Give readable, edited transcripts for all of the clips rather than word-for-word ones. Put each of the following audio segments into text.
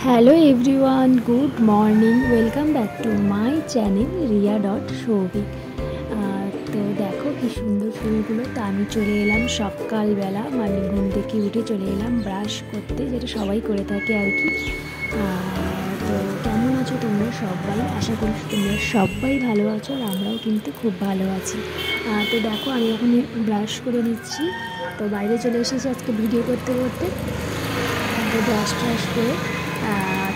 Hello everyone, good morning, welcome back to my channel রিয়া.সৌভিক। তো দেখো কি সুন্দর ফুলগুলো। তো আমি চলে এলাম সকালবেলা, মানে ঘুম থেকে উঠে চলে এলাম ব্রাশ করতে, যেটা সবাই করে থাকে আর কি। তো কেমন আছো তোমরা সবাই? আশা করি তোমরা সবাই ভালো আছো, আর আমরাও কিন্তু খুব ভালো আছি। তো দেখো আমি এখন ব্রাশ করে নিচ্ছি। তো বাইরে চলে এসেছি আজকে ভিডিও করতে করতে। ব্রাশ ট্রাশ করে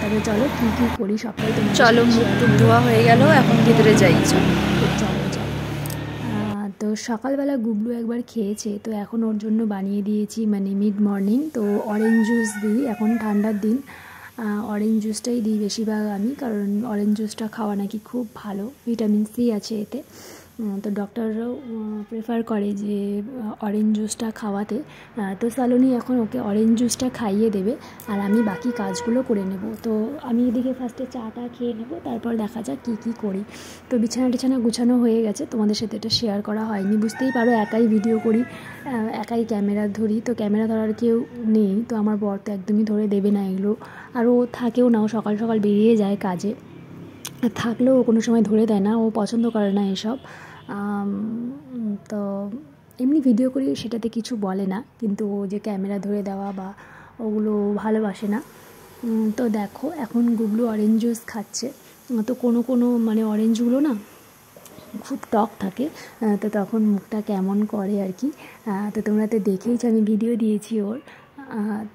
তবে চলো কী কী করি সবটাই তোমার। চলো, মুখ টুক ধোয়া হয়ে গেল, এখন ভিতরে যাই। চলো চলো। তো সকালবেলা গুবলু একবার খেয়েছে, তো এখন ওর জন্য বানিয়ে দিয়েছি মানে মিড মর্নিং। তো অরেঞ্জ জুস দিই, এখন ঠান্ডার দিন অরেঞ্জ জুসটাই দিই বেশিরভাগ আমি, কারণ অরেঞ্জ জুসটা খাওয়া নাকি খুব ভালো, ভিটামিন সি আছে এতে। তো ডক্টররাও প্রেফার করে যে অরেঞ্জ জুসটা খাওয়াতে। তো সালোনি এখন ওকে অরেঞ্জ জুসটা খাইয়ে দেবে, আর আমি বাকি কাজগুলো করে নেব। তো আমি এদিকে ফার্স্টে চাটা খেয়ে নেব, তারপর দেখা যাক কী করি। তো বিছানা গুছানো হয়ে গেছে, তোমাদের সাথে এটা শেয়ার করা হয়নি, বুঝতেই পারো একাই ভিডিও করি, একাই ক্যামেরা ধরি। তো ক্যামেরা ধরার কেউ নেই, তো আমার বর তো একদমই ধরে দেবে না এগুলো, আর ও থাকেও না, ও সকাল সকাল বেরিয়ে যায় কাজে, থাকলেও ও কোনো সময় ধরে দেয় না, ও পছন্দ করে না এসব। তো এমনি ভিডিও করি, সেটাতে কিছু বলে না, কিন্তু ও যে ক্যামেরা ধরে দেওয়া বা ওগুলো ভালোবাসে না। তো দেখো এখন গুবলু অরেঞ্জ জুস খাচ্ছে। তো কোনো মানে অরেঞ্জগুলো না খুব টক থাকে, তো তখন মুখটা কেমন করে আর কি। তো তোমরা তো দেখেইছো, আমি ভিডিও দিয়েছি ওর।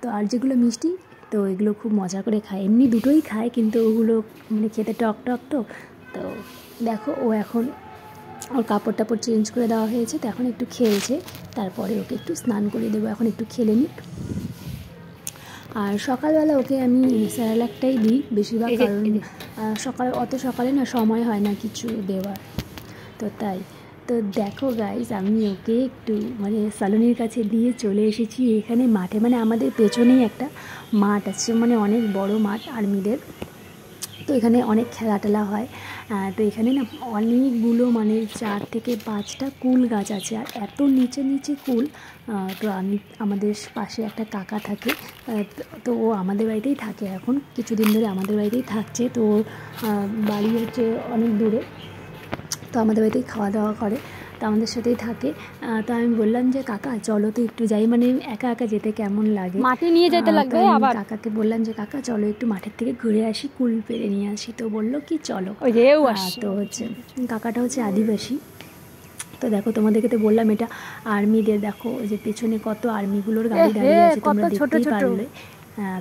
তো আর যেগুলো মিষ্টি, তো এগুলো খুব মজা করে খায়, এমনি দুটোই খায়, কিন্তু ওগুলো মানে খেতে টক তো। তো দেখো ও এখন ওর কাপড় টাপড় চেঞ্জ করে দেওয়া হয়েছে, তো এখন একটু খেলছে, তারপরে ওকে একটু স্নান করে দেবো, এখন একটু খেলে নিক। আর সকালবেলা ওকে আমি স্যারেলাকটাই দিই বেশিরভাগ, কারণ অত সকালে না সময় হয় না কিছু দেওয়ার, তো তাই। তো দেখো গাইজ, আমি ওকে একটু মানে সালোনির কাছে দিয়ে চলে এসেছি এখানে মাঠে, মানে আমাদের পেছনেই একটা মাঠ আছে, মানে অনেক বড় মাঠ আর্মিদের। তো এখানে অনেক খেলা টেলা হয়। তো এখানে না অনেকগুলো মানে 4 থেকে 5টা কুল গাছ আছে, আর এত নিচে কুল। তো আমাদের পাশে একটা কাকা থাকে, তো ও আমাদের বাড়িতেই থাকে, এখন কিছুদিন ধরে আমাদের বাড়িতেই থাকছে। তো বাড়ি হচ্ছে অনেক দূরে, তো আমাদের বাড়িতেই খাওয়া দাওয়া করে, তো আমাদের সাথেই থাকে। তো আমি বললাম যে কাকা চলো তো একটু যাই, মানে একা একা যেতে কেমন লাগে, মাঠে নিয়ে যেতে লাগবে। আবার কাকাকে বললাম যে কাকা চলো একটু মাঠের থেকে ঘুরে আসি, কুল পেরে নিয়ে আসি। তো বললো কি চলো। তো হচ্ছে কাকাটা হচ্ছে আদিবাসী। তো দেখো তোমাদেরকে তো বললাম এটা আর্মিদের, দেখো যে পেছনে কত আর্মিগুলোর গাড়ি দাঁড়িয়ে আছে, তোমরা দেখতেই পারলে।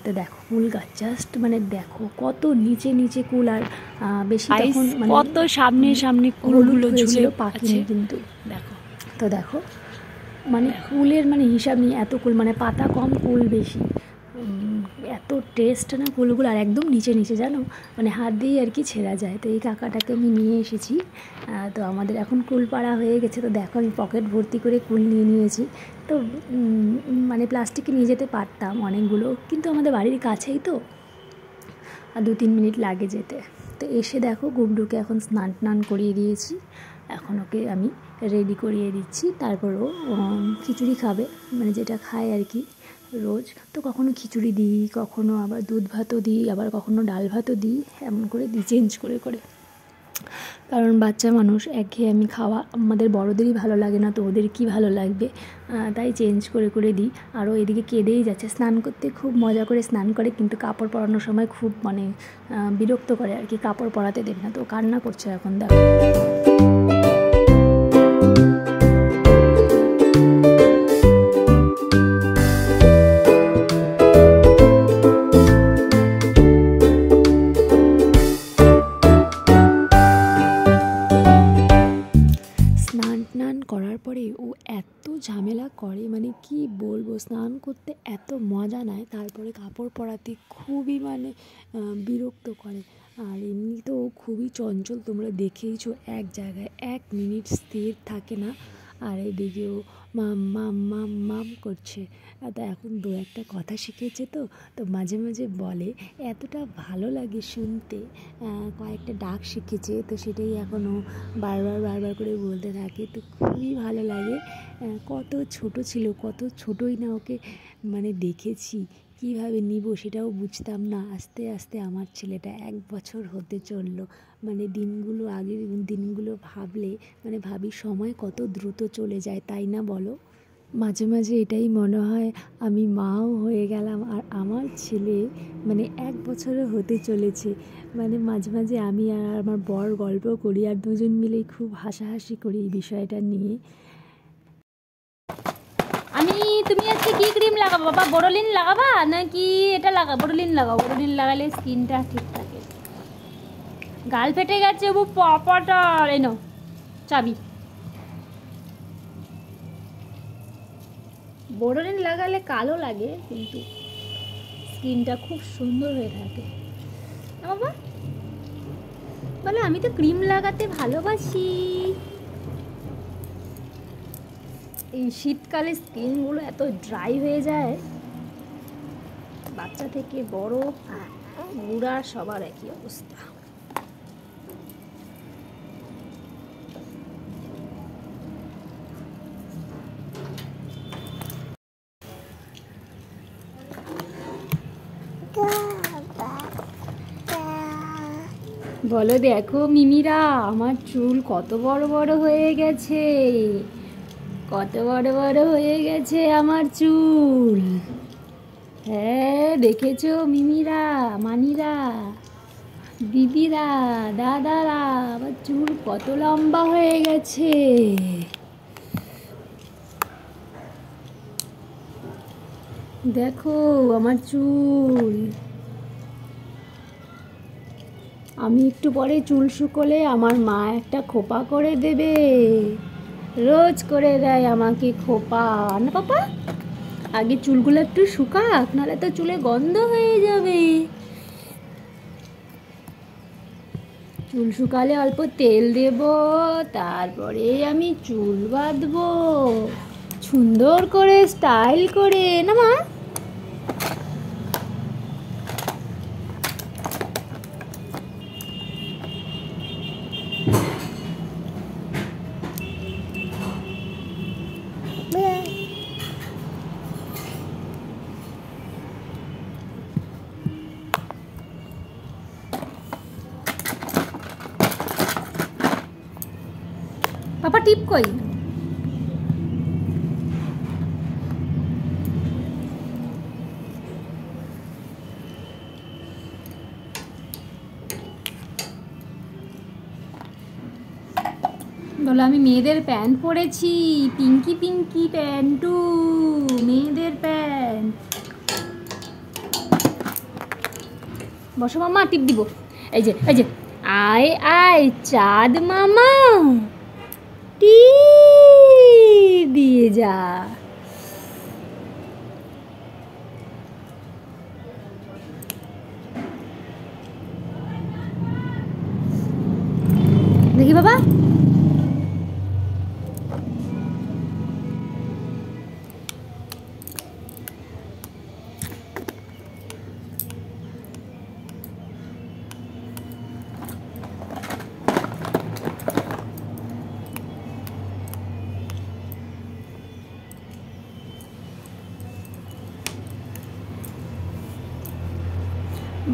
তো দেখো কুল গাছ জাস্ট মানে দেখো কত নিচে কুল, আর বেশি তখন মানে কত সামনে কুলগুলো ঝুলে পাখিনি কিন্তু দেখো। তো দেখো মানে কুলের মানে হিসাব নেই, এত কুল, মানে পাতা কম কুল বেশি, এত টেস্ট না কুলগুলো, আর একদম নিচে জানো, মানে হাত দিয়ে আর কি ছেঁড়া যায়। তো এই কাকাটাকে আমি নিয়ে এসেছি। তো আমাদের এখন কুল পাড়া হয়ে গেছে, তো দেখো আমি পকেট ভর্তি করে কুল নিয়েছি। তো মানে প্লাস্টিকে নিয়ে যেতে পারতাম অনেকগুলো, কিন্তু আমাদের বাড়ির কাছেই তো, আর 2-3 মিনিট লাগে যেতে। তো এসে দেখো গুবলুকে এখন স্নান করিয়ে দিয়েছি, এখন ওকে আমি রেডি করিয়ে দিচ্ছি। তারপরও খিচুড়ি খাবে, মানে যেটা খায় আর কি রোজ। তো কখনো খিচুড়ি দিই, কখনো আবার দুধ ভাতও দিই, আবার কখনো ডাল ভাতও দিই, এমন করে দিই চেঞ্জ করে, কারণ বাচ্চা মানুষ একঘেয়ে আমি খাওয়া আমাদের বড়োদেরই ভালো লাগে না, তো ওদের কি ভালো লাগবে, তাই চেঞ্জ করে দিই। আরও এদিকে কেঁদেই যাচ্ছে, স্নান করতে খুব মজা করে স্নান করে, কিন্তু কাপড় পরানোর সময় খুব মানে বিরক্ত করে আর কি, কাপড় পরাতে দেবে না, তো কান্না করছে এখন দেখো। স্নান করার পরে ও এত ঝামেলা করে, মানে কি বলবো, স্নান করতে এত মজা নেয়, তারপরে কাপড় পরাতে খুবই মানে বিরক্ত করে। আর এমনি তো খুবই চঞ্চল, তোমরা দেখেইছো, এক জায়গায় 1 মিনিট স্থির থাকে না। আর এদিকেও মাম করছে। তো এখন 2-একটা কথা শিখেছে, তো মাঝে বলে, এতটা ভালো লাগে শুনতে। কয়েকটা ডাক শিখেছে, তো সেটাই এখনও বারবার করে বলতে থাকে, তো খুবই ভালো লাগে। কত ছোট ছিল, কত ছোটই না ওকে মানে দেখেছি, কীভাবে নিব সেটাও বুঝতাম না। আস্তে আস্তে আমার ছেলেটা 1 বছর হতে চললো। মানে দিনগুলো আগের দিনগুলো ভাবলে মানে ভাবি সময় কত দ্রুত চলে যায়, তাই না বলো? মাঝে মাঝে এটাই মনে হয় আমি মাও হয়ে গেলাম আর আমার ছেলে মানে 1 বছরও হতে চলেছে। মানে মাঝে মাঝে আমি আর আমার বর গল্প করি আর দুজন মিলেই খুব হাসাহাসি করি এই বিষয়টা নিয়ে। তুমি আজকে কি ক্রিম লাগাবো বাবা? বোরোলিন লাগাবা নাকি এটা বোরোলিন লাগাও। বোরোলিন লাগালে স্কিনটা ঠিক থাকে। গাল ফেটে গেছে পাপাটা। এই নাও চাবি। বোরোলিন লাগালে কালো লাগে কিন্তু স্কিনটা খুব সুন্দর হয়ে থাকে। বাবা বলো আমি তো ক্রিম লাগাতে ভালোবাসি। এই শীতকালে স্কিনগুলো এত ড্রাই হয়ে যায়, বাচ্চা থেকে বড় বুড়া সবার একই অবস্থা। বলো দেখো মিমিরা, আমার চুল কত বড় বড় হয়ে গেছে, কত বড় বড় হয়ে গেছে আমার চুল। হ্যাঁ দেখেছো মিমিরা, মানিরা, দিদিরা, দাদারা, আমার চুল কত লম্বা হয়ে গেছে। দেখো আমার চুল। আমি একটু পরে চুল শুকোলে আমার মা একটা খোপা করে দেবে। রোজ করে দেয় আমাকে খোপা, না পাপা? আগে চুলগুলো একটু শুকাক, নাহলে তো চুলে গন্ধ হয়ে যাবে। চুল শুকালে অল্প তেল দেব, তারপরে আমি চুল বাঁধবো সুন্দর করে স্টাইল করে, না মা? পাপা টিপ কই? বলো আমি মেয়েদের প্যান্ট পরেছি, পিঙ্কি পিঙ্কি প্যান্টু, মেয়েদের প্যান্ট। বসো মামা, টিপ দিব। এই যে এই যে, আয় আয় চাঁদ মামা, টিপ দিয়ে যা। দেখি বাবা।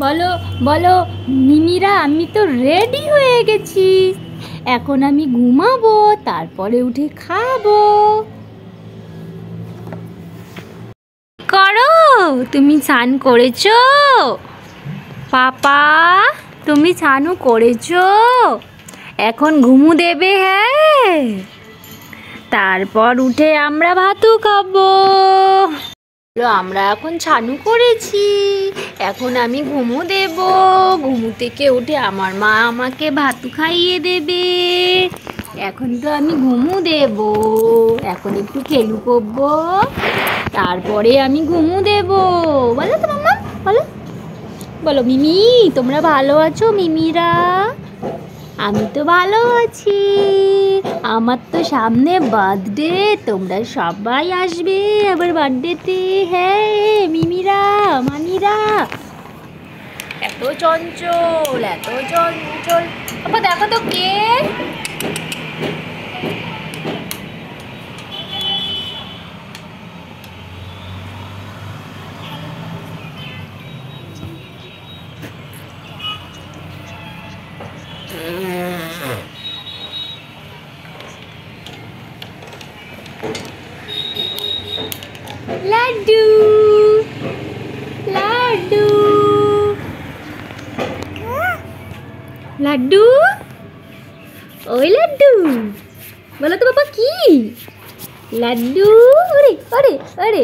বলো বলো মিমিরা, আমি তো রেডি হয়ে গেছি, এখন আমি ঘুমাবো, তারপরে উঠে খাবো। করো, তুমি স্নান করেছো? পাপা তুমি স্নানও করেছো? এখন ঘুমু দেবে? হ্যাঁ, তারপর উঠে আমরা ভাতও খাবো। আমরা এখন ছানু করেছি, এখন আমি ঘুমু দেব। ঘুমু থেকে উঠে আমার মা আমাকে ভাত খাইয়ে দেবে। এখন তো আমি ঘুমু দেব, এখন একটু খেলু করবো, তারপরে আমি ঘুমু দেব। বলো তো মাম্মা, বলো বলো মিমি, তোমরা ভালো আছো মিমিরা? আমি তো ভালো আছি। আমার তো সামনে বার্থডে, তোমরা সবাই আসবে আবার বার্থডেতে। হ্যাঁ মিমিরা, মানিরা, এত চঞ্চল, এত চঞ্চল। বাবা দেখো তো কে? লাড্ডু, ওই লাড্ডু, বলো তো বাবা কি? লাড্ডু, ওরে ওরে ওরে,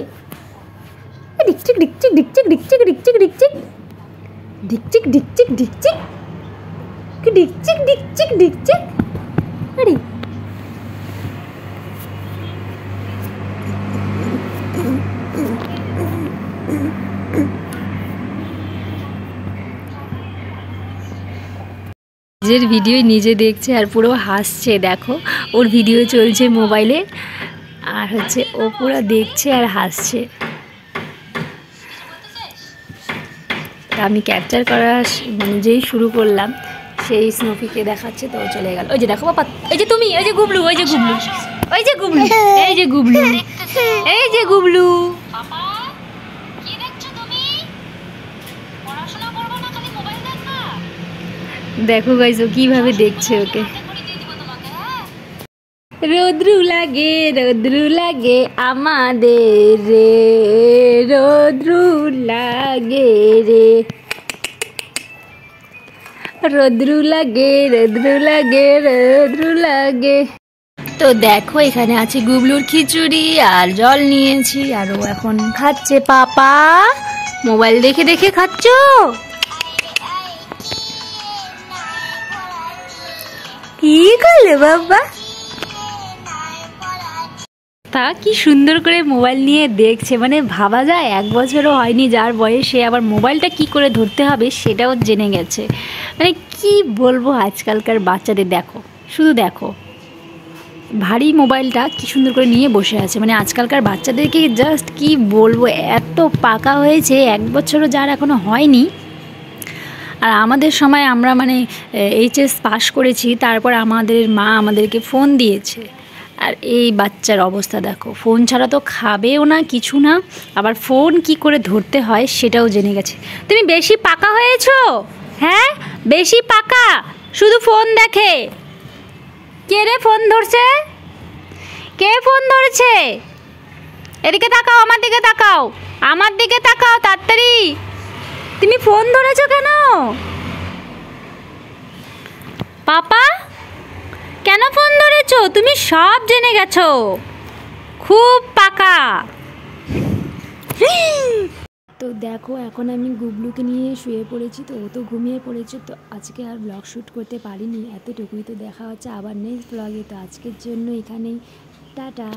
ডিকচিক ডিকচিক ডিকচিক ডিকচিক ডিকচিক ডিকচিক ডিকচিক ডিকচিক ডিকচিক ডিকচিক ডিকচিক ডিকচিক, আরে নিজের ভিডিও নিজে দেখছে আর পুরো হাসছে। দেখো ওর ভিডিও চলছে মোবাইলে, আর হচ্ছে ও পুরো দেখছে আর হাসছে। আমি ক্যাপচার করা মানে যেই শুরু করলাম সেই স্নোফিকে দেখাচ্ছে, তো চলে গেল। ওই যে দেখো বাবা, এই যে তুমি, ওই যে গুবলু, ওই যে গুবলু, ওই যে গুবলু, এই যে গুবলু, এই যে গুবলু। দেখো গাইস ও কিভাবে দেখছে ওকে। রোদ্রু লাগে, রোদ্রু লাগে আমাদের রে, রোদ্রু লাগে রে, রোদ্রু লাগে, রোদ্রু লাগে, রোদ্রু লাগে। তো দেখো এখানে আছে গুবলুর খিচুড়ি আর জল নিয়েছি, আর ও এখন খাচ্ছে। পাপা মোবাইল দেখে দেখে খাচ্ছ? কি করলে বাবা? তা কি সুন্দর করে মোবাইল নিয়ে দেখছে, মানে ভাবা যায় 1 বছরও হয়নি যার বয়সে আবার মোবাইলটা কি করে ধরতে হবে সেটাও জেনে গেছে। মানে কি বলবো আজকালকার বাচ্চাদের, দেখো শুধু দেখো ভারী মোবাইলটা কি সুন্দর করে নিয়ে বসে আছে। মানে আজকালকার বাচ্চাদেরকে জাস্ট কি বলবো, এত পাকা হয়েছে, 1 বছরও যার এখনো হয়নি। আর আমাদের সময় আমরা মানে এইচএস পাস করেছি, তারপর আমাদের মা আমাদেরকে ফোন দিয়েছে। আর এই বাচ্চার অবস্থা দেখো, ফোন ছাড়া তো খাবেও না, কিছু না, আবার ফোন কি করে ধরতে হয় সেটাও জেনে গেছে। তুমি বেশি পাকা হয়েছো, হ্যাঁ বেশি পাকা, শুধু ফোন দেখে। কে রে ফোন ধরছে? কে ফোন ধরেছে? এদিকে তাকাও, আমার দিকে তাকাও, আমার দিকে তাকাও তাড়াতাড়ি। তুমি ফোন ধরেছো কেন? পাপা কেন ফোন ধরেছো? তুমি সব জেনে গেছো, খুব পাকা। তো দেখো এখন আমি গুবলুকে নিয়ে শুয়ে পড়েছি, তো ও তো ঘুমিয়ে পড়েছে। তো আজকে আর ব্লগ শ্যুট করতে পারিনি, এতটুকুই। তো দেখা হচ্ছে আবার নেক্সট ব্লগে। তো আজকের জন্য এখানেই টাটা।